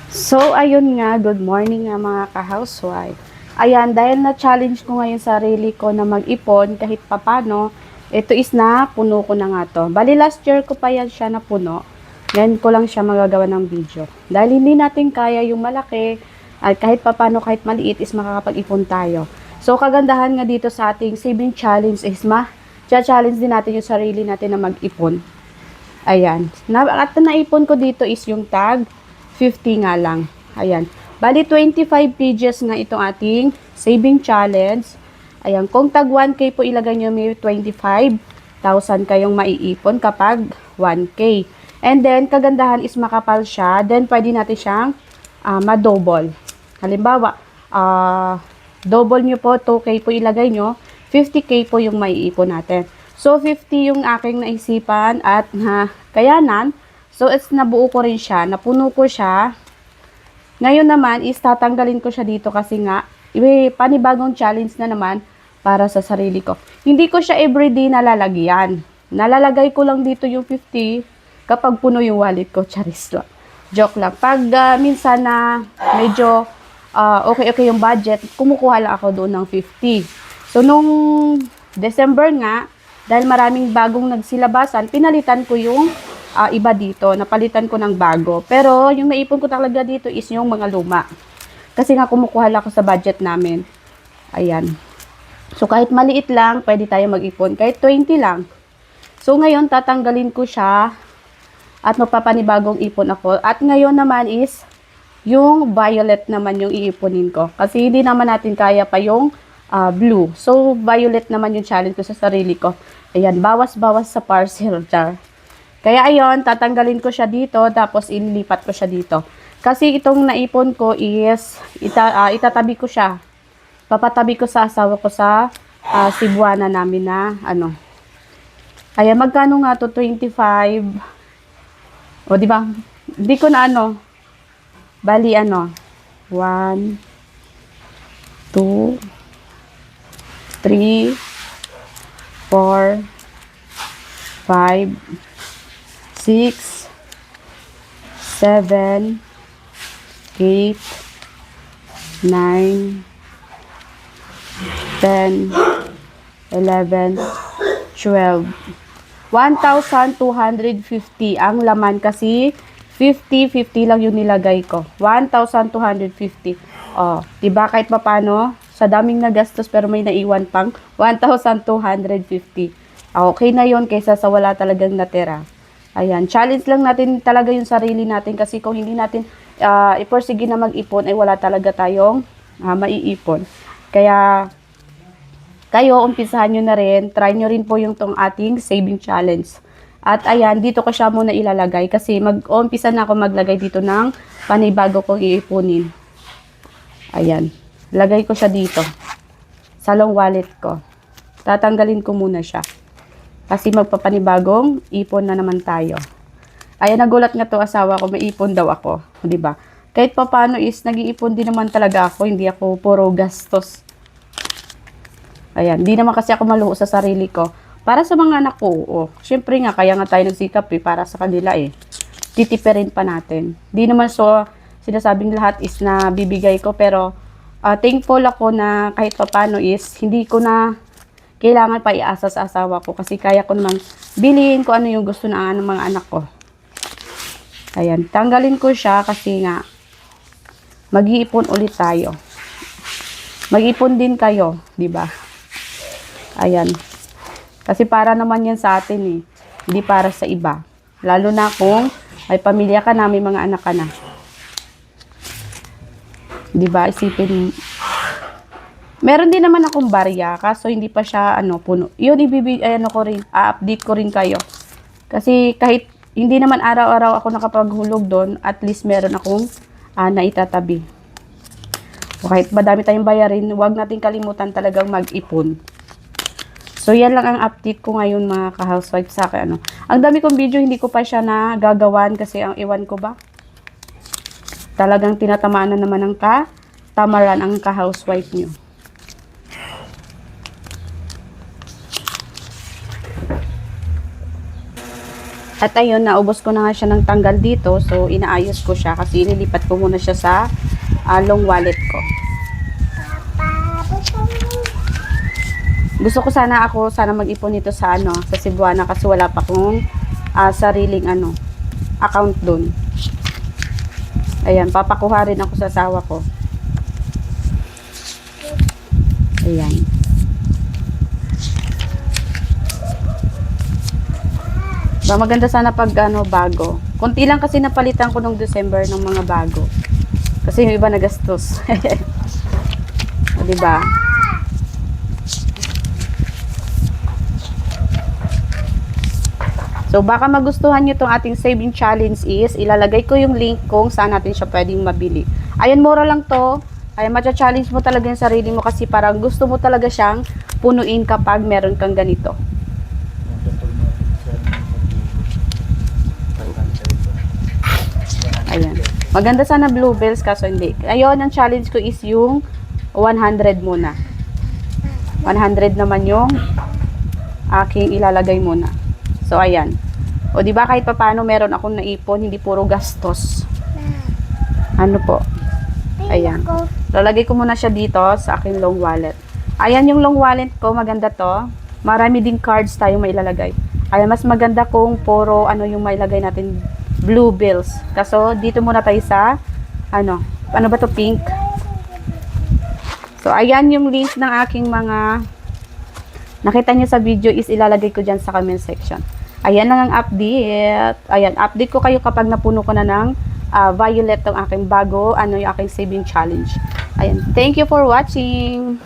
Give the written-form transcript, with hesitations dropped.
So, ayun nga, good morning nga mga ka-housewife. Ayan, dahil na-challenge ko ngayon sarili ko na mag-ipon kahit papano, ito is na, puno ko na nga to. Bali, last year ko pa yan siya napuno. Ngayon ko lang siya magagawa ng video. Dahil hindi natin kaya yung malaki, at kahit papano, kahit maliit, is makakapag-ipon tayo. So, kagandahan nga dito sa ating saving challenge is challenge din natin yung sarili natin na mag-ipon. Ayan. At naipon ko dito is yung tag 50 nga lang. Ayan. Bali 25 pages nga itong ating saving challenge. Ayan. Kung tag 1K po ilagay nyo, may 25,000 kayong maiipon kapag 1K. And then, kagandahan is makapal siya. Then, pwede natin siyang ma-double. Halimbawa, double nyo po, 2K po ilagay nyo, 50K po yung maiipon natin. So, 50 yung aking naisipan at kayanan. So, nabuo ko rin siya. Napuno ko siya. Ngayon naman, is tatanggalin ko siya dito kasi nga, panibagong challenge na naman para sa sarili ko. Hindi ko siya everyday nalalagyan. Nalalagay ko lang dito yung 50 kapag puno yung wallet ko. Charis lang. Joke lang. Pag minsan na medyo okay yung budget, kumukuha lang ako doon ng 50. So, nung December nga, dahil maraming bagong nagsilabasan, pinalitan ko yung iba dito. Napalitan ko ng bago. Pero, yung naipon ko talaga dito is yung mga luma. Kasi nga, kumukuha lang ako sa budget namin. Ayan. So, kahit maliit lang, pwede tayo mag-ipon. Kahit 20 lang. So, ngayon, tatanggalin ko siya at magpapanibagong ipon ako. At ngayon naman is, yung violet naman yung iiponin ko. Kasi hindi naman natin kaya pa yung blue. So, violet naman yung challenge ko sa sarili ko. Ayan, bawas-bawas sa parcel jar. Kaya ayun, tatanggalin ko siya dito, tapos ililipat ko siya dito. Kasi itong naipon ko is, itatabi ko siya. Papatabi ko sa asawa ko sa Cebuana namin na, Ayan, magkano nga to? 25. O, di ba? Di ko na Bali, 1, 2, 3, 4, 5, 6, 7, 8, 9, 10, 11, 12. 1,250 ang laman kasi 50 lang yung nilagay ko. 1,250. Oh, 'di ba kahit papaano sa daming nagastos pero may naiwan pang 1,250. Okay na 'yon kaysa sa wala talagang natira. Ayan, challenge lang natin talaga yung sarili natin kasi kung hindi natin iporsige na mag-ipon ay wala talaga tayong maiipon. Kaya kayo, umpisahan nyo na rin. Try nyo rin po yung tong ating saving challenge. At ayan, dito ko siya muna ilalagay kasi mag-umpisa na ako maglagay dito ng panibago kong iipunin. Ayan. Lagay ko siya dito. Sa long wallet ko. Tatanggalin ko muna siya. Kasi magpapanibagong ipon na naman tayo. Ayan, nagulat nga to asawa ko, may ipon daw ako. Diba? Kahit papano is, nag-iipon din naman talaga ako. Hindi ako puro gastos. Ayan, di naman kasi ako maluho sa sarili ko. Para sa mga anak ko, syempre nga, kaya nga tayo nagsikap para sa kanila titipirin pa natin. Di naman sinasabing lahat is na bibigay ko, pero thankful ako na kahit papano is, hindi ko na kailangan pa iasa sa asawa ko kasi kaya ko naman bilhin ko ano yung gusto ng mga anak ko. Ayan, tanggalin ko siya kasi nga, mag-iipon ulit tayo. Mag-ipon din kayo, di ba? Ayan. Kasi para naman yan sa atin Hindi para sa iba. Lalo na kung may pamilya ka na, may mga anak ka na. Diba? Isipin. Meron din naman akong barya. Kaso hindi pa siya puno. Yun, update ko rin kayo. Kasi kahit hindi naman araw-araw ako nakapaghulog doon, at least meron akong naitatabi. O kahit madami tayong bayarin, huwag natin kalimutan talagang mag-ipon. So, yan lang ang update ko ngayon mga ka-housewife sa akin. Ang dami kong video, hindi ko pa siya nagagawan kasi ang iwan ko ba? Talagang tinatamaan na naman ng tamaran ang ka-housewife nyo. At ayun, naubos ko na nga siya ng tanggal dito. So, inaayos ko siya kasi inilipat ko muna siya sa long wallet ko. Gusto ko sana mag-ipon nito sa sa Cebuana kasi wala pa akong sariling account dun. Ayan, papakuha rin ako sa asawa ko. Ayan. Maganda sana pag bago. Kunti lang kasi napalitan ko nung December ng mga bago. Kasi yung iba nagastos. O, diba? So, baka magustuhan nyo itong ating saving challenge is, ilalagay ko yung link kung saan natin siya pwedeng mabili. Ayan, mura lang to. Ayan, matcha-challenge mo talaga yung sarili mo kasi parang gusto mo talaga siyang punuin kapag meron kang ganito. Ayan. Maganda sana bluebells kaso hindi. Ayun, ang challenge ko is yung 100 muna. 100 naman yung aking ilalagay muna. So, ayan. O, diba kahit papaano meron akong naipon, hindi puro gastos. Ano po? Ayan. Lalagay ko muna siya dito sa aking long wallet. Ayan yung long wallet ko. Maganda to. Marami ding cards tayo may ilalagay. Ayan, mas maganda kung puro yung mailagay natin blue bills. Kaso, dito muna tayo sa ano ba to, pink. So, ayan yung link ng aking mga nakita nyo sa video is ilalagay ko dyan sa comment section. Ayan lang ang update. Ayan, update ko kayo kapag napuno ko na ng violet ng aking bago, yung aking saving challenge. Ayan, thank you for watching.